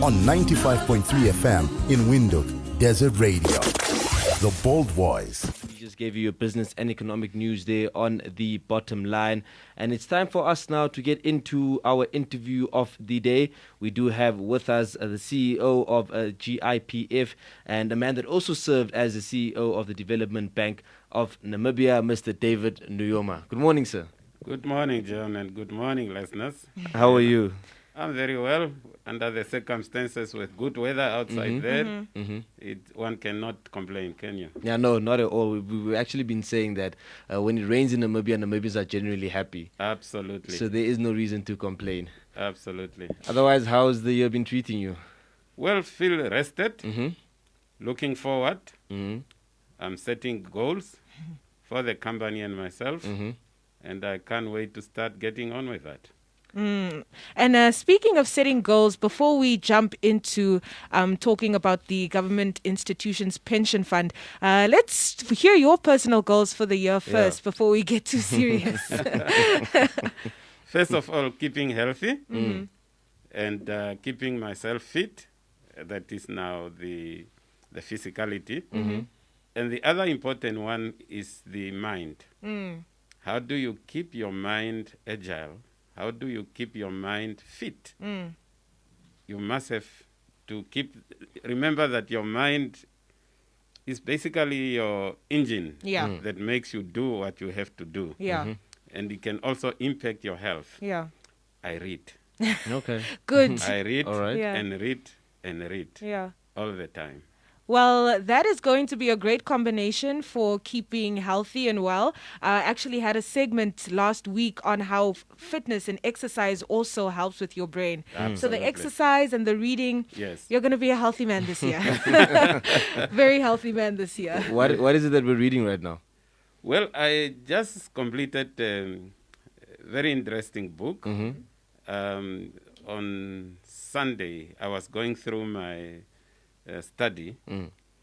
on 95.3 FM in Windhoek, Desert Radio. The Bold Voice. We just gave you a business and economic news there on the bottom line. And it's time for us now to get into our interview of the day. We do have with us the CEO of GIPF and a man that also served as the CEO of the Development Bank of Namibia, Mr. David Nuyoma. Good morning, sir. Good morning, John, and good morning, listeners. How are you? I'm very well under the circumstances with good weather outside there. One cannot complain, can you? Yeah, no, not at all. We've actually been saying that when it rains in Namibia, Namibians are generally happy. Absolutely. So there is no reason to complain. Absolutely. Otherwise, how's the year been treating you? Well, feel rested, looking forward. I'm setting goals for the company and myself, and I can't wait to start getting on with that. And speaking of setting goals, before we jump into talking about the government institutions pension fund, let's hear your personal goals for the year first before we get too serious. First of all, keeping healthy and keeping myself fit. That is now the physicality. And the other important one is the mind. How do you keep your mind agile? How do you keep your mind fit? You must have to remember that your mind is basically your engine that makes you do what you have to do. And it can also impact your health. I read. Okay. Good. I read right. and read and read all the time. Well, that is going to be a great combination for keeping healthy and well. I actually had a segment last week on how fitness and exercise also helps with your brain. So the exercise and the reading, you're going to be a healthy man this year. Very healthy man this year. What is it that we're reading right now? Well, I just completed a very interesting book. On Sunday, I was going through my study,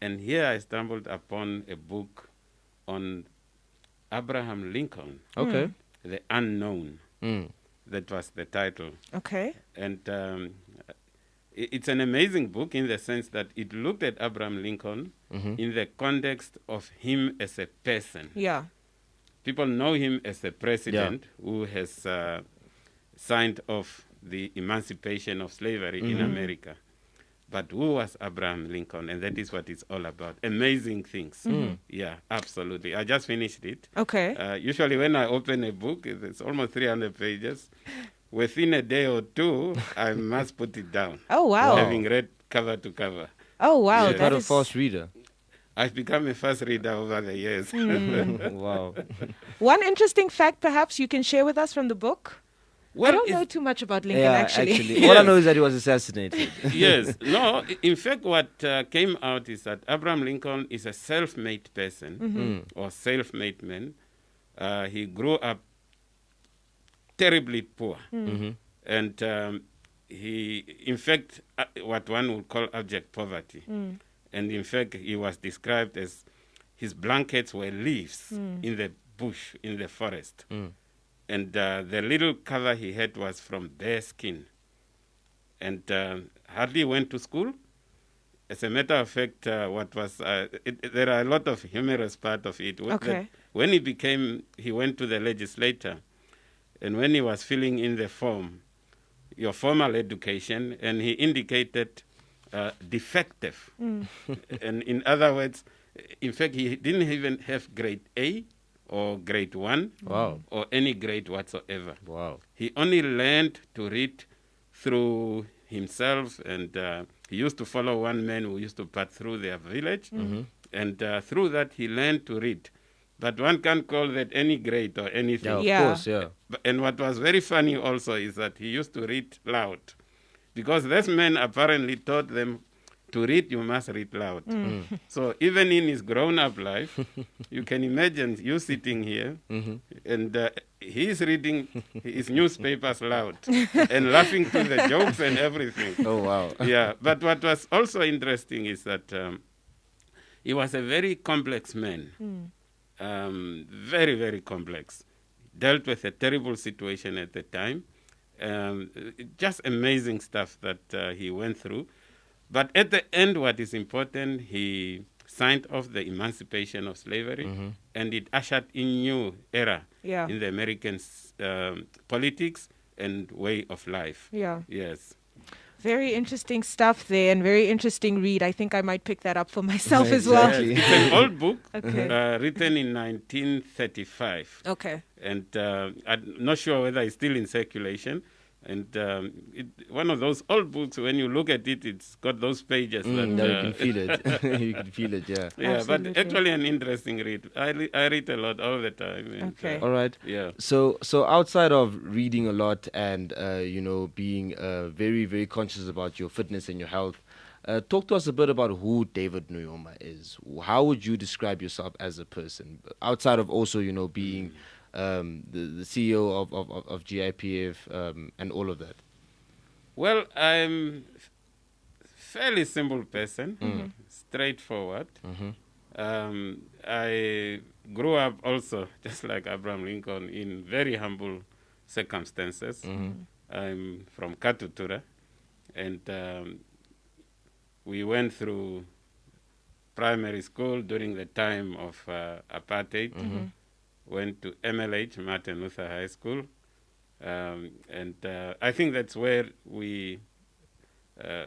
and here I stumbled upon a book on Abraham Lincoln. Okay. The Unknown. That was the title. Okay. And it's an amazing book in the sense that it looked at Abraham Lincoln in the context of him as a person. People know him as a president who has signed off the emancipation of slavery in America. But who was Abraham Lincoln? And that is what it's all about. Amazing things. Yeah, absolutely. I just finished it. Okay. Usually when I open a book, it's almost 300 pages. Within a day or two, I must put it down. Oh, wow. Having read cover to cover. Oh, wow. You're not a fast reader. I've become a fast reader over the years. Wow. One interesting fact perhaps you can share with us from the book? Well, I don't know too much about Lincoln, actually. All I know is that he was assassinated. Yes. No, in fact, what came out is that Abraham Lincoln is a self-made person or self-made man. He grew up terribly poor. And he, in fact, what one would call abject poverty. And in fact, he was described as his blankets were leaves in the bush, in the forest. And the little cover he had was from bear skin. And hardly went to school. As a matter of fact, there are a lot of humorous part of it. Okay. When he went to the legislature, and when he was filling in the form, your formal education, and he indicated defective. And in other words, in fact, he didn't even have grade A, or grade 1, or any grade whatsoever. Wow. He only learned to read through himself, and he used to follow one man who used to pass through their village, and through that he learned to read. But one can't call that any grade or anything. Yeah, of course, yeah. And what was very funny also is that he used to read loud, because this man apparently taught them to read, you must read loud. So even in his grown-up life, you can imagine you sitting here, and he's reading his newspapers loud and laughing to the jokes and everything. Oh, wow. Yeah, but what was also interesting is that he was a very complex man, very, very complex. Dealt with a terrible situation at the time, Just amazing stuff that he went through. But at the end, what is important, he signed off the emancipation of slavery, and it ushered in new era in the American politics and way of life. Yeah. Yes. Very interesting stuff there, and very interesting read. I think I might pick that up for myself as well. Yes, it's an old book Okay. written in 1935. Okay. And I'm not sure whether it's still in circulation. And one of those old books, when you look at it, it's got those pages that you can feel it. You can feel it, yeah. yeah, but Absolutely. actually an interesting read. I read a lot all the time. And, Okay. All right. yeah. So outside of reading a lot and being very, very conscious about your fitness and your health, talk to us a bit about who David Nuyoma is. How would you describe yourself as a person outside of also being the CEO of GIPF and all of that? Well, I'm fairly simple person, straightforward. I grew up also, just like Abraham Lincoln, in very humble circumstances. I'm from Katutura, and we went through primary school during the time of apartheid. Went to Emelly, Martin Luther High School. And I think that's where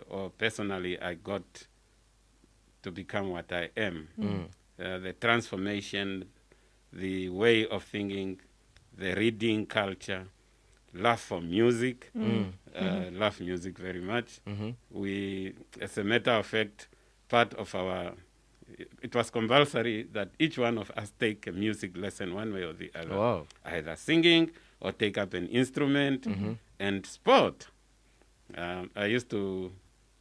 or personally, I got to become what I am. The transformation, the way of thinking, the reading culture, love for music, love music very much. We, as a matter of fact, part of it was compulsory that each one of us take a music lesson one way or the other. Wow. Either singing or take up an instrument and sport. I used to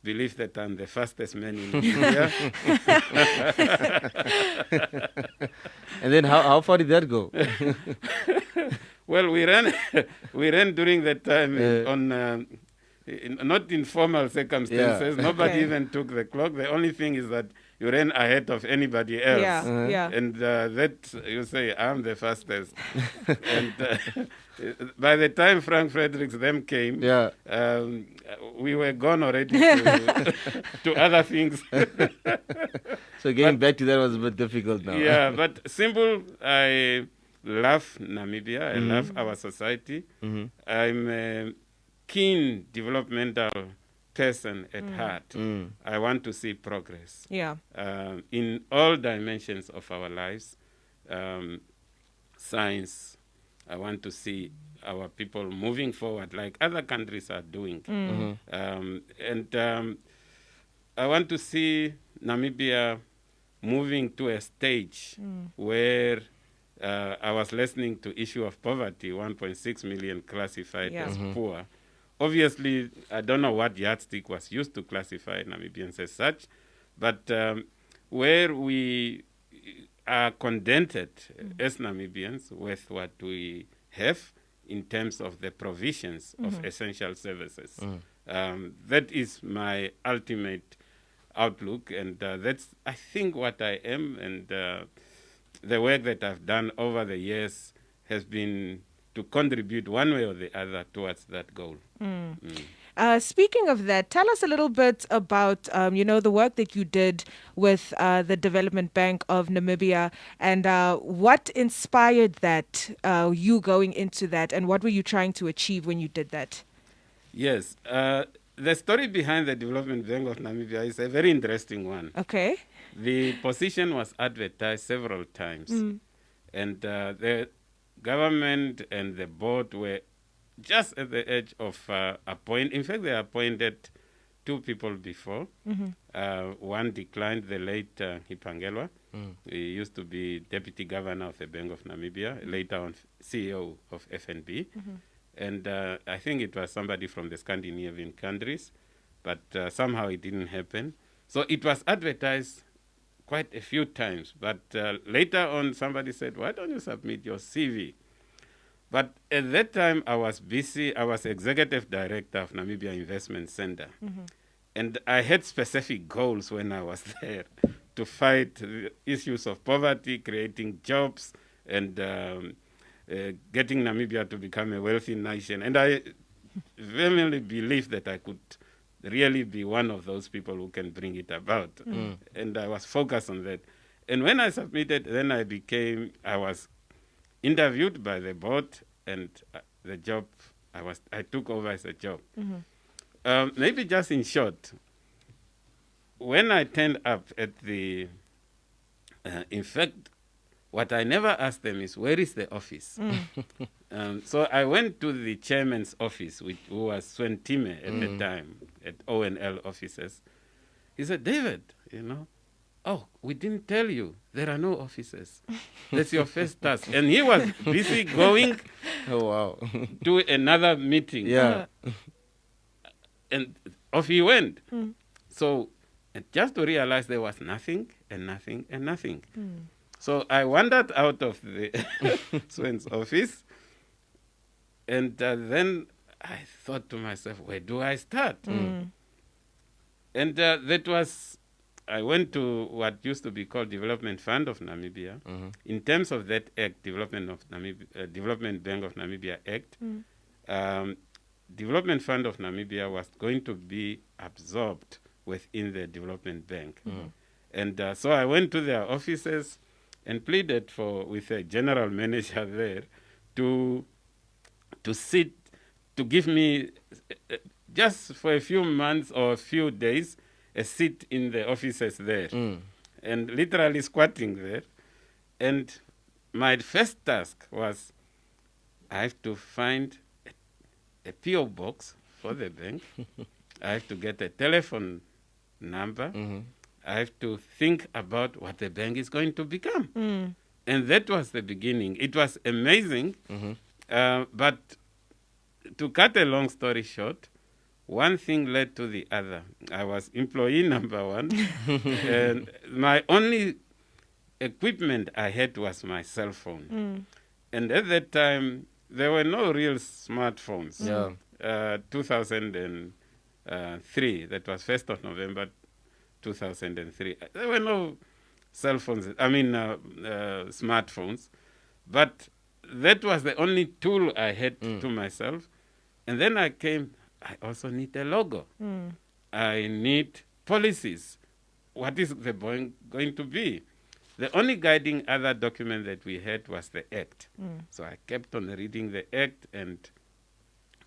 believe that I'm the fastest man in India. And then how far did that go? Well, we ran during that time on not in formal circumstances. Yeah. Nobody Okay. even took the clock. The only thing is that you ran ahead of anybody else. Yeah. And that, you say, I'm the fastest. And by the time Frank Fredericks them came, Yeah. we were gone already to other things. So getting back to that was a bit difficult now. Yeah, but simple, I love Namibia. I love our society. I'm a keen developmental person at heart. I want to see progress Yeah. in all dimensions of our lives. Science, I want to see our people moving forward like other countries are doing. And I want to see Namibia moving to a stage where I was listening to issue of poverty, 1.6 million classified Yeah. as poor. Obviously, I don't know what yardstick was used to classify Namibians as such, but where we are contented as Namibians with what we have in terms of the provisions of essential services. That is my ultimate outlook, and that's, I think, what I am, and the work that I've done over the years has been to contribute one way or the other towards that goal. Speaking of that, tell us a little bit about, the work that you did with the Development Bank of Namibia, and what inspired that, you going into that, and what were you trying to achieve when you did that? Yes. The story behind the Development Bank of Namibia is a very interesting one. Okay. The position was advertised several times, and the government and the board were just at the edge of in fact, they appointed two people before. One declined, the late Hipangelwa. He used to be deputy governor of the Bank of Namibia, later on CEO of FNB. And I think it was somebody from the Scandinavian countries, but somehow it didn't happen. So it was advertised quite a few times, but later on somebody said, why don't you submit your CV? But at that time I was busy. I was executive director of Namibia Investment Center. And I had specific goals when I was there to fight the issues of poverty, creating jobs, and getting Namibia to become a wealthy nation. And I firmly believed that I could really be one of those people who can bring it about. And I was focused on that. And when I submitted, then I was interviewed by the board, and the job, I took over as a job. Maybe just in short, when I turned up at the, in fact, what I never asked them is, where is the office? So I went to the chairman's office, who was Swen Time at the time, at ONL offices. He said, David, oh, we didn't tell you. There are no offices. That's your first task. And he was busy going to another meeting. Yeah. And off he went. So just to realize there was nothing and nothing and nothing. So I wandered out of the Swen's office, and then I thought to myself, where do I start? And I went to what used to be called Development Fund of Namibia. In terms of that act, Development Bank of Namibia Act, Development Fund of Namibia was going to be absorbed within the Development Bank. And so I went to their offices and pleaded with a general manager there to give me, just for a few months or a few days, a seat in the offices there, and literally squatting there. And my first task was, I have to find a PO box for the bank. I have to get a telephone number. I have to think about what the bank is going to become. And that was the beginning. It was amazing, but to cut a long story short, one thing led to the other. I was employee number one, and my only equipment I had was my cell phone. And at that time, there were no real smartphones. 2003, that was 1st of November 2003. There were no cell phones, smartphones. But that was the only tool I had to myself. And then I also need a logo. I need policies. What is the going to be? The only guiding other document that we had was the Act. So I kept on reading the Act,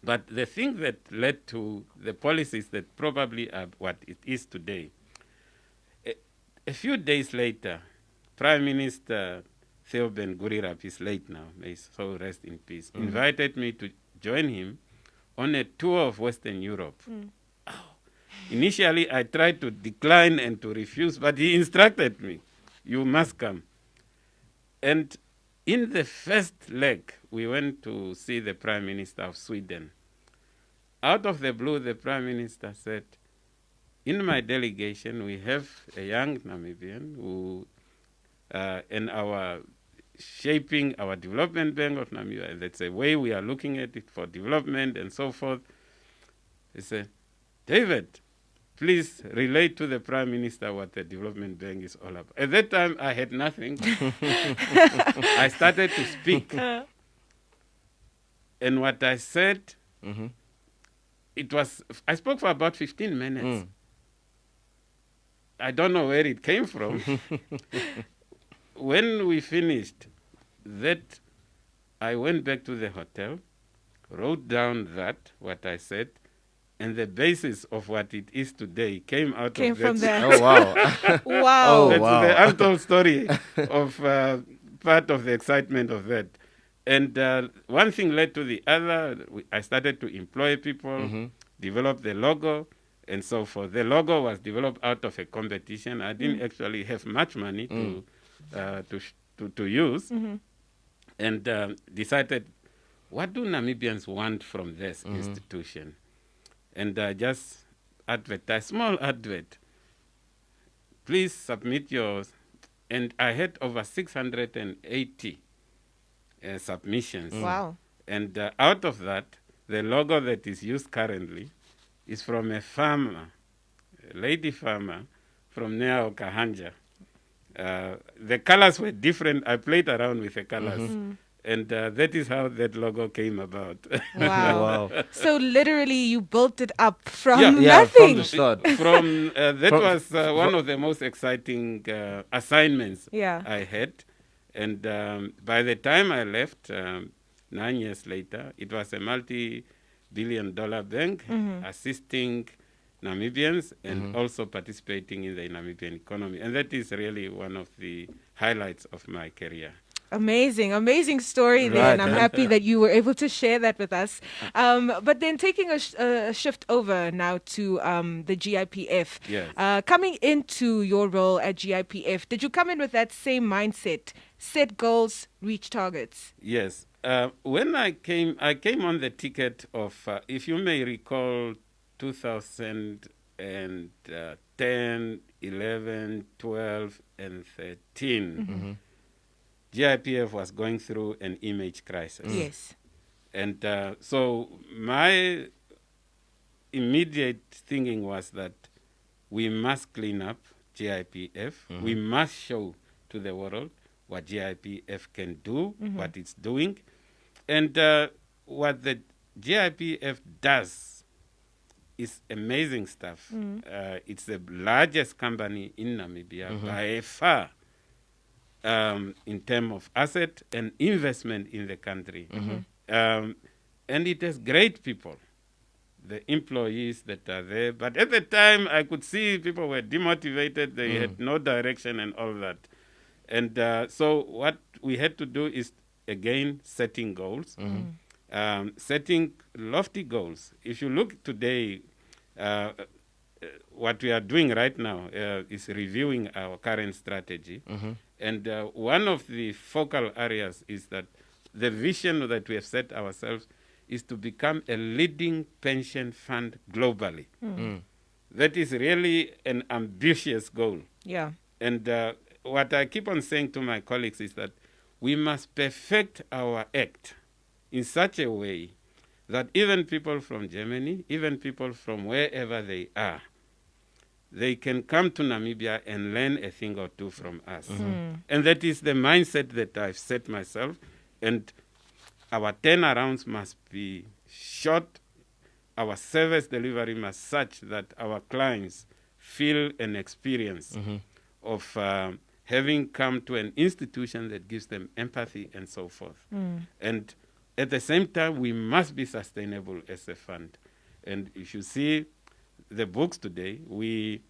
but the thing that led to the policies that probably are what it is today, a few days later, Prime Minister Theo Ben Gurirap, is late now, may his soul rest in peace, invited me to join him on a tour of Western Europe. Initially, I tried to decline and to refuse, but he instructed me, you must come. And in the first leg, we went to see the Prime Minister of Sweden. Out of the blue, the Prime Minister said, in my delegation, we have a young Namibian who, in our shaping our development bank of Namibia, that's the way we are looking at it for development and so forth. He said, David, please relate to the Prime Minister what the development bank is all about. At that time, I had nothing. I started to speak. And what I said, I spoke for about 15 minutes. I don't know where it came from. When we finished that, I went back to the hotel, wrote down what I said, and the basis of what it is today came from that. Oh, wow. Wow. That's the untold story of part of the excitement of that. And one thing led to the other. I started to employ people, develop the logo, and so forth. The logo was developed out of a competition. I didn't actually have much money to use, and decided, what do Namibians want from this institution? And just advertise, small advert. Please submit yours. And I had over 680 submissions. Wow. And out of that, the logo that is used currently is from a farmer, a lady farmer from near Okahanja. The colors were different. I played around with the colors. And that is how that logo came about. Wow. So literally you built it up from Yeah, from nothing. the start. That was one of the most exciting assignments Yeah. I had. And by the time I left, 9 years later, it was a multi-billion-dollar bank assisting Namibians and also participating in the Namibian economy. And that is really one of the highlights of my career. Amazing story there, Right, and I'm man. happy that you were able to share that with us. But then taking a shift over now to the GIPF. Yes. Coming into your role at GIPF, did you come in with that same mindset? Set goals, reach targets. Yes. When I came on the ticket of, if you may recall, 2010, 11, 12, and 13. GIPF was going through an image crisis. Yes. And so my immediate thinking was that we must clean up GIPF. We must show to the world what GIPF can do, what it's doing. And what the GIPF does is amazing stuff. It's the largest company in Namibia by far. In terms of asset and investment in the country. And it has great people, the employees that are there. But at the time, I could see people were demotivated. They had no direction and all that. And so what we had to do is, again, setting goals, setting lofty goals. If you look today, what we are doing right now is reviewing our current strategy. And one of the focal areas is that the vision that we have set ourselves is to become a leading pension fund globally. That is really an ambitious goal. Yeah. And what I keep on saying to my colleagues is that we must perfect our act in such a way that even people from Germany, even people from wherever they are, they can come to Namibia and learn a thing or two from us. And that is the mindset that I've set myself. And our turnarounds must be short. Our service delivery must such that our clients feel an experience of having come to an institution that gives them empathy and so forth. And at the same time, we must be sustainable as a fund. And if you see the books today, we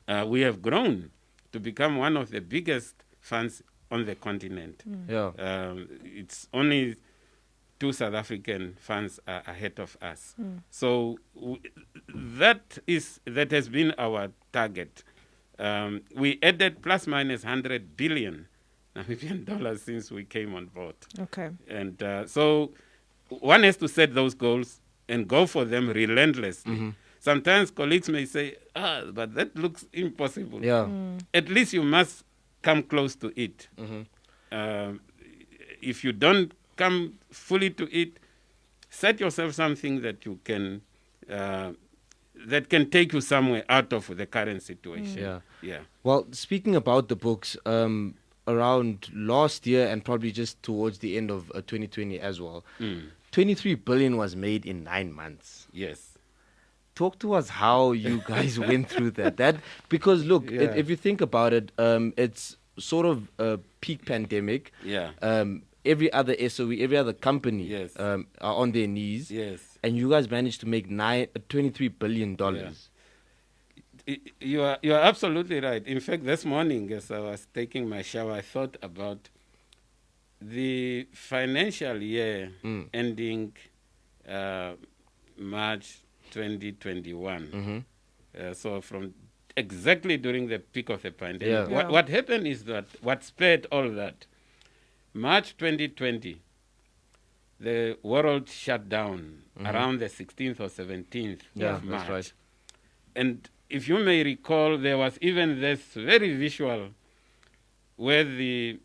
have grown to become one of the biggest funds on the continent. Yeah. It's only 2 South African funds are ahead of us. So that has been our target. We added plus minus 100 billion Namibian dollars since we came on board. Okay. And so one has to set those goals and go for them relentlessly. Sometimes colleagues may say, but that looks impossible. Yeah. At least you must come close to it. If you don't come fully to it, set yourself something that you can, that can take you somewhere out of the current situation. Yeah. Well, speaking about the books, around last year and probably just towards the end of 2020 as well, 23 billion was made in 9 months. Yes. Talk to us how you guys went through that. Because look, if you think about it, it's sort of a peak pandemic. Yeah. Every other SOE, every other company are on their knees. Yes. And you guys managed to make $23 billion. You are absolutely right. In fact, this morning, as I was taking my shower, I thought about the financial year ending March 2021. So from exactly during the peak of the pandemic. What happened is that what spurred all that, March 2020, the world shut down around the 16th or 17th of March. That's right. And if you may recall, there was even this very visual where the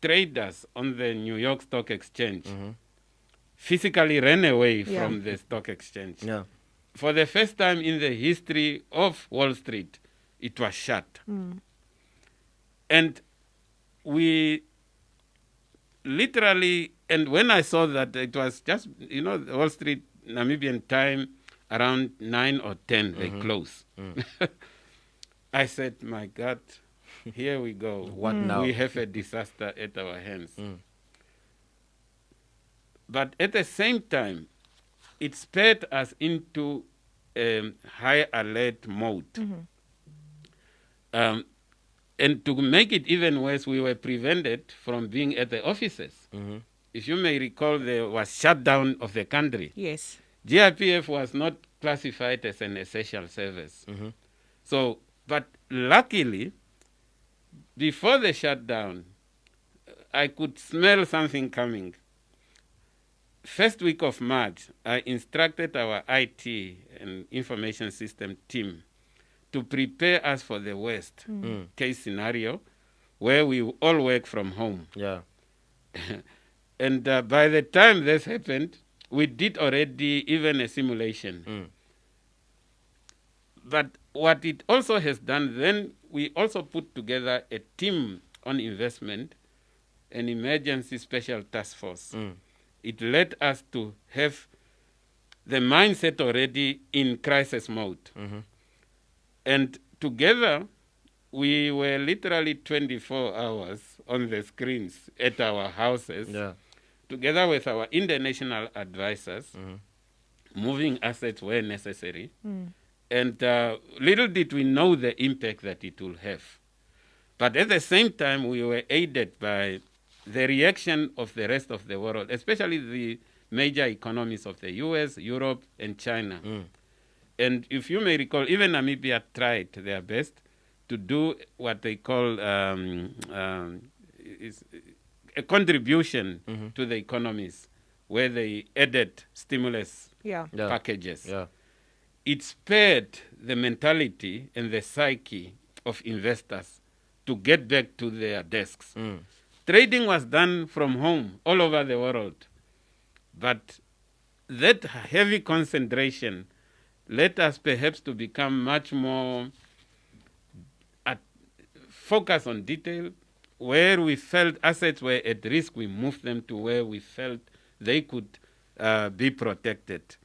traders on the New York Stock Exchange physically ran away from the stock exchange. Yeah. For the first time in the history of Wall Street, it was shut. And we literally, and when I saw that it was just, the Wall Street Namibian time around 9 or 10, they close. I said, my God, here we go. What now? We have a disaster at our hands. But at the same time, it spurred us into high alert mode. And to make it even worse, we were prevented from being at the offices. If you may recall, there was shutdown of the country. Yes. GIPF was not classified as an essential service. So, but luckily, before the shutdown, I could smell something coming. First week of March, I instructed our IT and information system team to prepare us for the worst case scenario, where we all work from home. Yeah. And by the time this happened, we did already even a simulation. But what it also has done, then we also put together a team on investment, an emergency special task force. It led us to have the mindset already in crisis mode. And together, we were literally 24 hours on the screens at our houses, together with our international advisors, moving assets where necessary. And little did we know the impact that it will have. But at the same time, we were aided by the reaction of the rest of the world, especially the major economies of the US, Europe, and China. And if you may recall, even Namibia tried their best to do what they call is a contribution to the economies, where they added stimulus packages. It spared the mentality and the psyche of investors to get back to their desks. Trading was done from home all over the world. But that heavy concentration led us perhaps to become much more focused on detail. Where we felt assets were at risk, we moved them to where we felt they could be protected.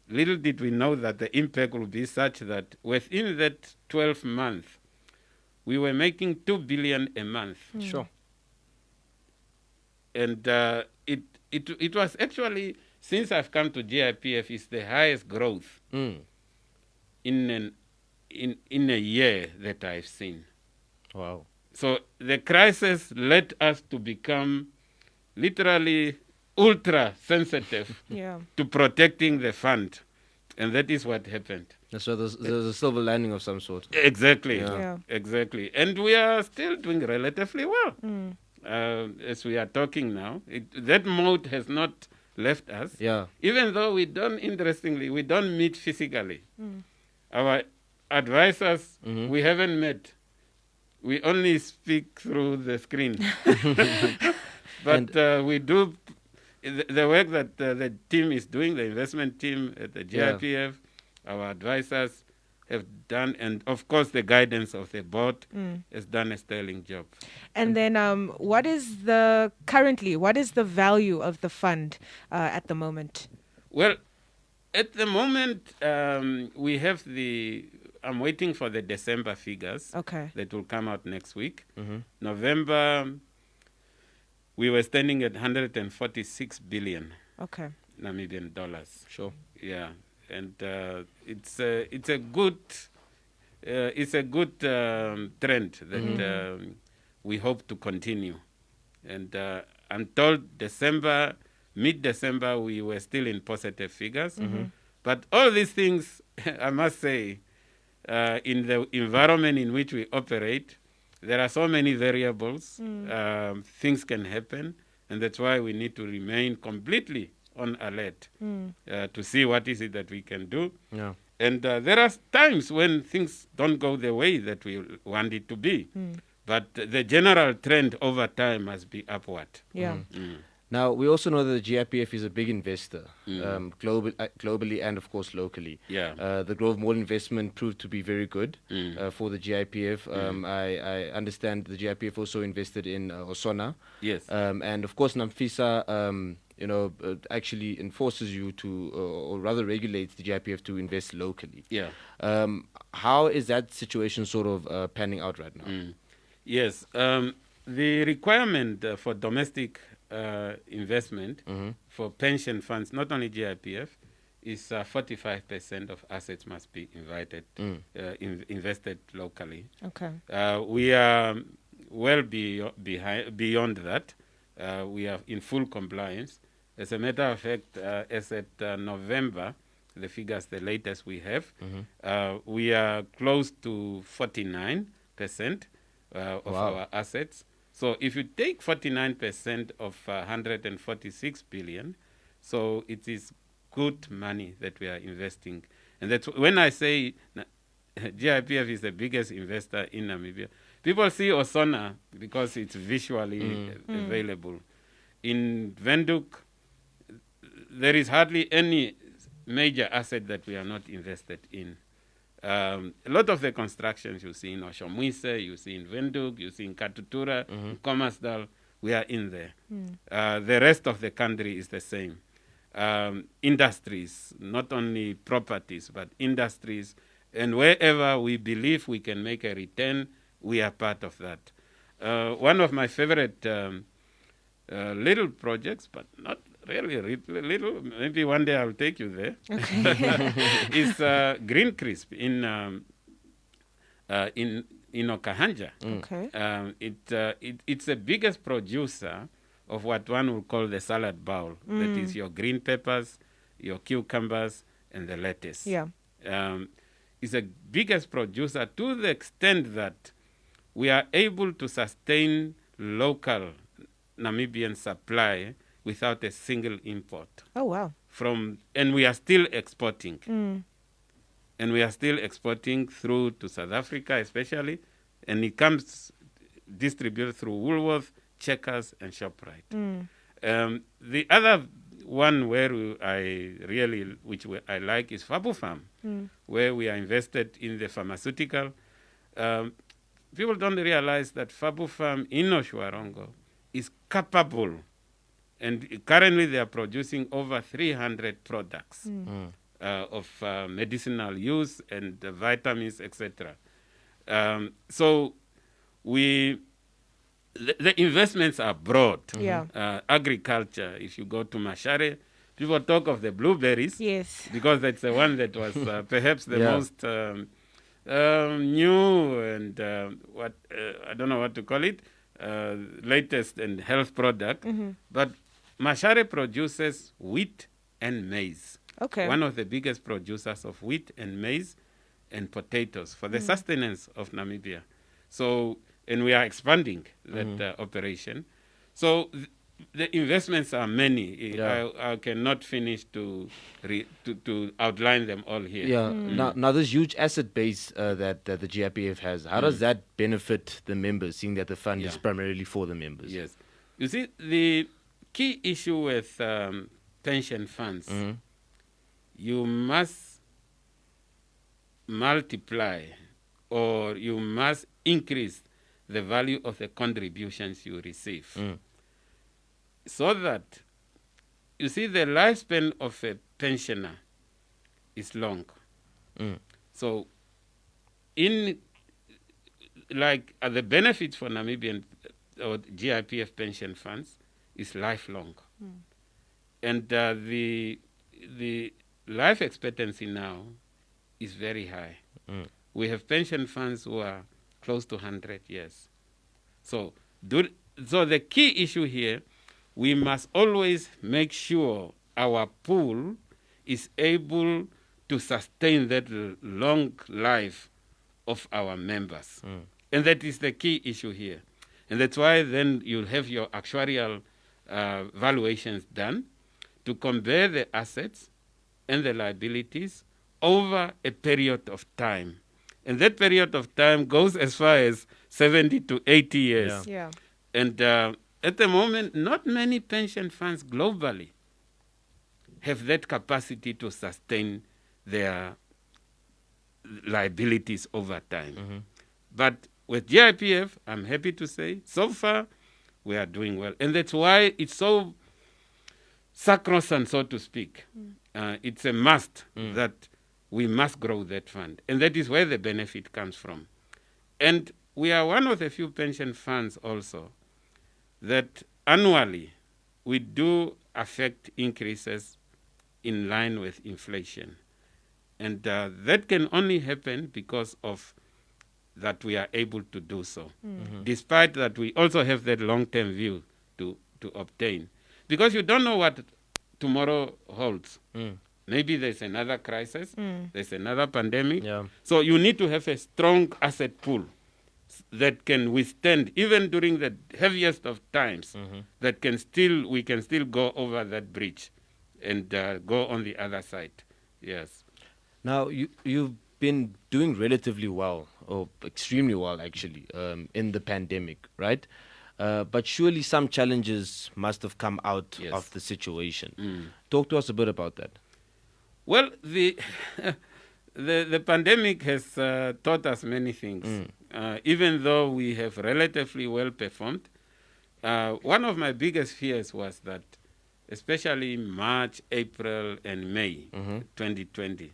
Little did we know that the impact would be such that within that 12 months, we were making 2 billion a month. Sure. And it was actually, since I've come to GIPF, it's the highest growth in a year that I've seen. Wow. So the crisis led us to become literally ultra sensitive to protecting the fund. And that is what happened. So there's a silver lining of some sort. Exactly. Exactly. And we are still doing relatively well. As we are talking now, that mode has not left us. Even though we don't meet physically. Our advisors, we haven't met. We only speak through the screen. But we do the work that the team is doing, the investment team at the GIPF, our advisors have done, and of course the guidance of the board has done a sterling job. And then what is the value of the fund at the moment? Well, at the moment, we have I'm waiting for the December figures that will come out next week. November, we were standing at 146 billion Namibian dollars. Sure. Yeah, and it's a good trend that we hope to continue. And I'm told mid-December, we were still in positive figures. But all these things, I must say, in the environment in which we operate, there are so many variables. Things can happen, and that's why we need to remain completely on alert to see what is it that we can do. And there are times when things don't go the way that we want it to be. But the general trend over time must be upward. Now, we also know that the GIPF is a big investor, globally and, of course, locally. Yeah. The Grove Mall investment proved to be very good for the GIPF. I understand the GIPF also invested in Osona. Yes. And, of course, NAMFISA, actually enforces you to, or rather regulates the GIPF to invest locally. Yeah. How is that situation sort of panning out right now? Yes. The requirement for domestic investment for pension funds, not only GIPF, is 45% of assets must be invested locally. Okay. We are well beyond that. We are in full compliance. As a matter of fact, as at November, the figures, the latest we have, we are close to 49% of our assets. So if you take 49% of 146 billion, so it is good money that we are investing. And that's when I say GIPF is the biggest investor in Namibia. People see Osona because it's visually available. In Windhoek, there is hardly any major asset that we are not invested in. A lot of the constructions you see in Oshomwise, you see in Windhoek, you see in Katutura, in Kommersdal, we are in there. The rest of the country is the same. Industries, not only properties, but industries. And wherever we believe we can make a return, we are part of that. One of my favorite little projects, but not really little, maybe one day I'll take you there, is Green Crisp in Okahanja. Okay. It's the biggest producer of what one would call the salad bowl. That is your green peppers, your cucumbers, and the lettuce. Yeah. It's the biggest producer to the extent that we are able to sustain local Namibian supply without a single import. Oh, wow. And we are still exporting. And we are still exporting through to South Africa especially, and it comes distributed through Woolworth, Checkers, and ShopRite. The other one which I like is Fabu Farm, where we are invested in the pharmaceutical. People don't realize that Fabu Farm in Oshwarongo is capable, and currently they are producing over 300 products of medicinal use and vitamins, etc. So the investments are broad. Yeah. Agriculture, if you go to Mashare, people talk of the blueberries. Yes. Because that's the one that was perhaps the most new and I don't know what to call it, latest and health product. But Mashare produces wheat and maize. Okay. One of the biggest producers of wheat and maize and potatoes for the sustenance of Namibia. So, and we are expanding that operation. So the investments are many. I cannot finish to outline them all here. Yeah. Now this huge asset base that the GIPF has, how does that benefit the members, seeing that the fund is primarily for the members? Yes. You see, the key issue with pension funds, you must multiply or you must increase the value of the contributions you receive. So that, you see, the lifespan of a pensioner is long. So, the benefits for Namibian or GIPF pension funds is lifelong. And the life expectancy now is very high. We have pension funds who are close to 100 years. So the key issue here, we must always make sure our pool is able to sustain that long life of our members. And that is the key issue here. And that's why then you'll have your actuarial valuations done to compare the assets and the liabilities over a period of time. And that period of time goes as far as 70 to 80 years. Yeah. And at the moment, not many pension funds globally have that capacity to sustain their liabilities over time. But with GIPF, I'm happy to say, so far, we are doing well. And that's why it's so sacrosanct, so to speak. It's a must that we must grow that fund. And that is where the benefit comes from. And we are one of the few pension funds also that annually we do affect increases in line with inflation. And that can only happen because of that we are able to do so. Despite that, we also have that long-term view to obtain. Because you don't know what tomorrow holds. Maybe there's another crisis, there's another pandemic. Yeah. So you need to have a strong asset pool that can withstand, even during the heaviest of times, that we can still go over that bridge and go on the other side. Yes. Now, you've been doing relatively well, or extremely well actually, in the pandemic, right? But surely some challenges must have come out of the situation. Talk to us a bit about that. Well, the pandemic has taught us many things. Even though we have relatively well performed, one of my biggest fears was that, especially March, April, and May 2020,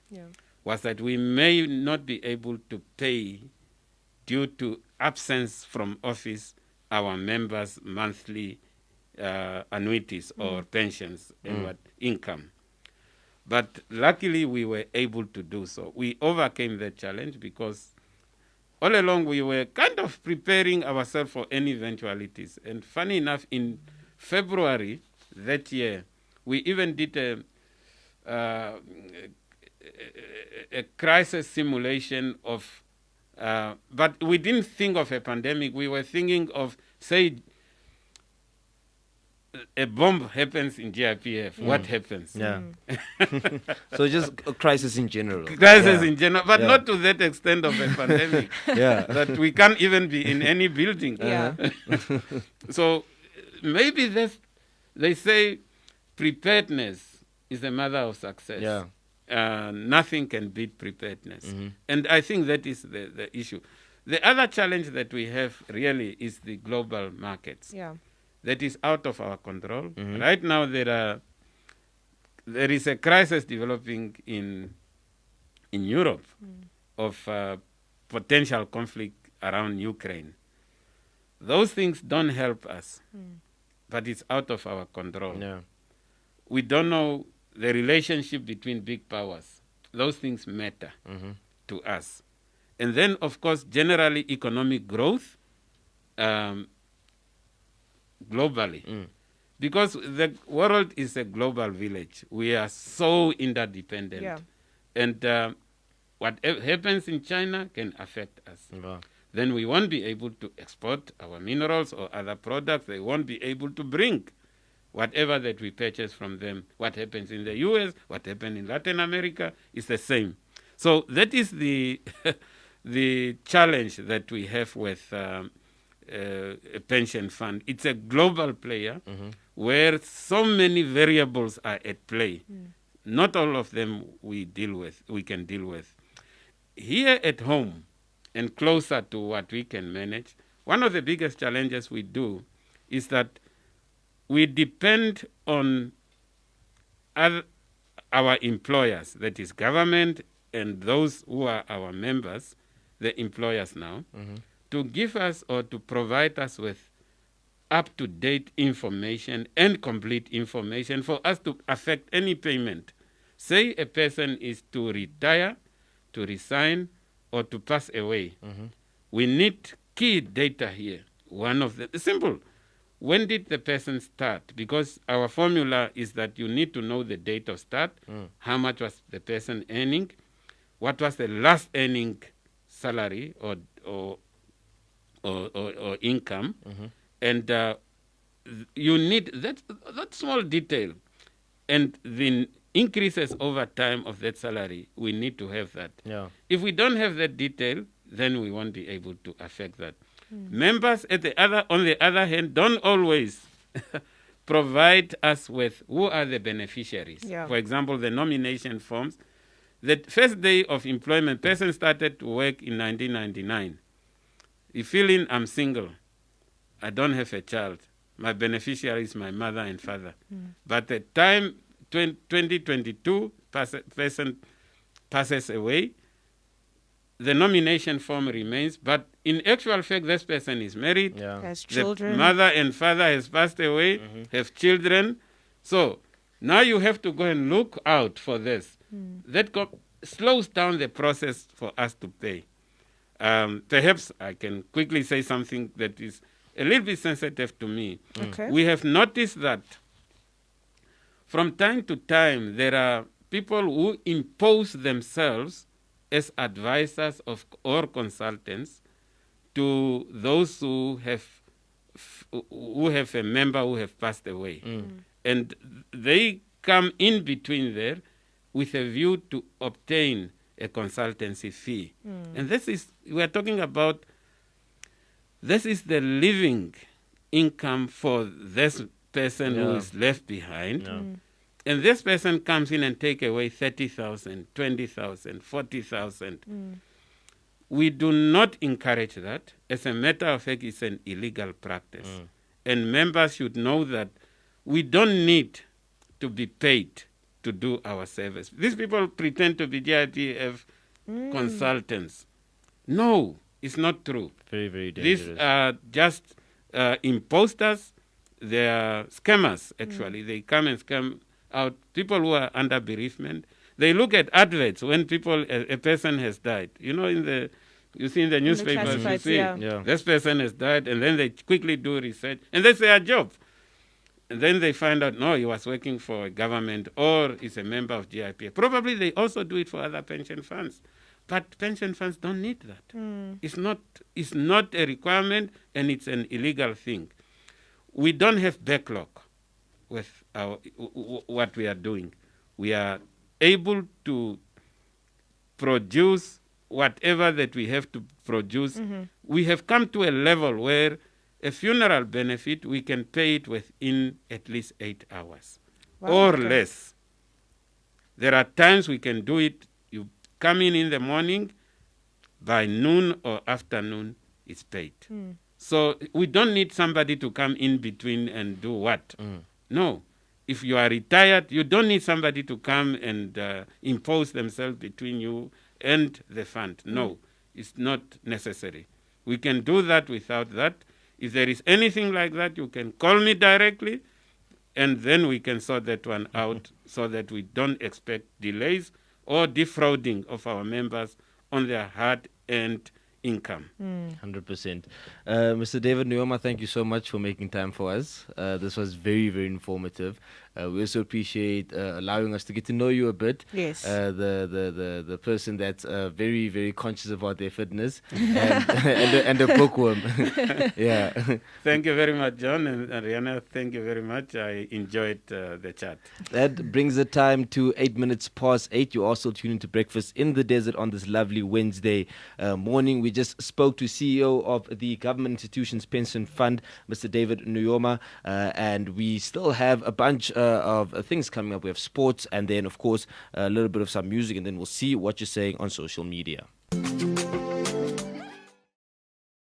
was that we may not be able to pay, due to absence from office, our members' monthly annuities or pensions and what income. But luckily, we were able to do so. We overcame that challenge because all along we were kind of preparing ourselves for any eventualities. And funny enough, in February that year, we even did a crisis simulation of, but we didn't think of a pandemic. We were thinking of, say, a bomb happens in GIPF. What happens? Yeah. So just a crisis in general. Crisis in general, but not to that extent of a pandemic. That we can't even be in any building. So maybe they say preparedness is the mother of success. Nothing can beat preparedness. And I think that is the issue. The other challenge that we have really is the global markets. That is out of our control. Right now, there is a crisis developing in Europe of potential conflict around Ukraine. Those things don't help us, but it's out of our control. We don't know the relationship between big powers. Those things matter to us. And then, of course, generally economic growth globally. Because the world is a global village. We are so interdependent. And what happens in China can affect us. Then we won't be able to export our minerals or other products. They won't be able to bring whatever that we purchase from them. What happens in the US, what happens in Latin America is the same. So that is the the challenge that we have with a pension fund. It's a global player where so many variables are at play. Not all of them we can deal with. Here at home and closer to what we can manage, one of the biggest challenges we do is that we depend on our employers, that is government and those who are our members, the employers now, to give us or to provide us with up-to-date information and complete information for us to affect any payment. Say a person is to retire, to resign, or to pass away. We need key data here. One of the simple. When did the person start? Because our formula is that you need to know the date of start, how much was the person earning, what was the last earning salary or income, and you need that small detail, and the increases over time of that salary. We need to have that. If we don't have that detail, then we won't be able to affect that. Members on the other hand, don't always provide us with who are the beneficiaries. Yeah. For example, the nomination forms. The first day of employment, person started to work in 1999. You feel in, I'm single. I don't have a child. My beneficiary is my mother and father. But the time 2022, person passes away, the nomination form remains, but in actual fact, this person is married. Yeah. Has The children. mother and father has passed away, have children. So now you have to go and look out for this. That slows down the process for us to pay. Perhaps I can quickly say something that is a little bit sensitive to me. Okay. We have noticed that from time to time there are people who impose themselves as advisors or consultants to those who have a member who have passed away. And they come in between there with a view to obtain a consultancy fee. And we are talking about, this is the living income for this person who is left behind. And this person comes in and take away 30,000, 20,000, 40,000. We do not encourage that. As a matter of fact, it's an illegal practice. And members should know that we don't need to be paid to do our service. These people pretend to be GIPF consultants. No, it's not true. Very, very dangerous. These are just imposters. They are scammers, actually. They come and scam out people who are under bereavement. They look at adverts when a person has died. You know, you see in the newspapers, you see this person has died, and then they quickly do research, and that's their job. And then they find out, no, he was working for a government or is a member of GIPF. Probably they also do it for other pension funds. But pension funds don't need that. It's not a requirement, and it's an illegal thing. We don't have backlog with what we are doing. We are able to produce whatever that we have to produce. We have come to a level where a funeral benefit, we can pay it within at least 8 hours or less. There are times we can do it. You come in the morning, by noon or afternoon, it's paid. So we don't need somebody to come in between and do what? No. If you are retired, you don't need somebody to come and impose themselves between you and the fund. No, it's not necessary. We can do that without that. If there is anything like that, you can call me directly, and then we can sort that one out so that we don't expect delays or defrauding of our members on their hard-earned income. 100%. Mr. David Nuyoma, thank you so much for making time for us. This was very, very informative. We also appreciate allowing us to get to know you a bit. Yes. The person that's very, very conscious about their fitness and a bookworm. Yeah. Thank you very much, John, and Rihanna, thank you very much. I enjoyed the chat. That brings the time to 8 minutes past 8. You also tune into Breakfast in the Desert on this lovely Wednesday morning. We just spoke to CEO of the Government Institutions Pension Fund, Mr. David Nuyoma, and we still have a bunch of things coming up. We have sports, and then, of course, a little bit of some music, and then we'll see what you're saying on social media.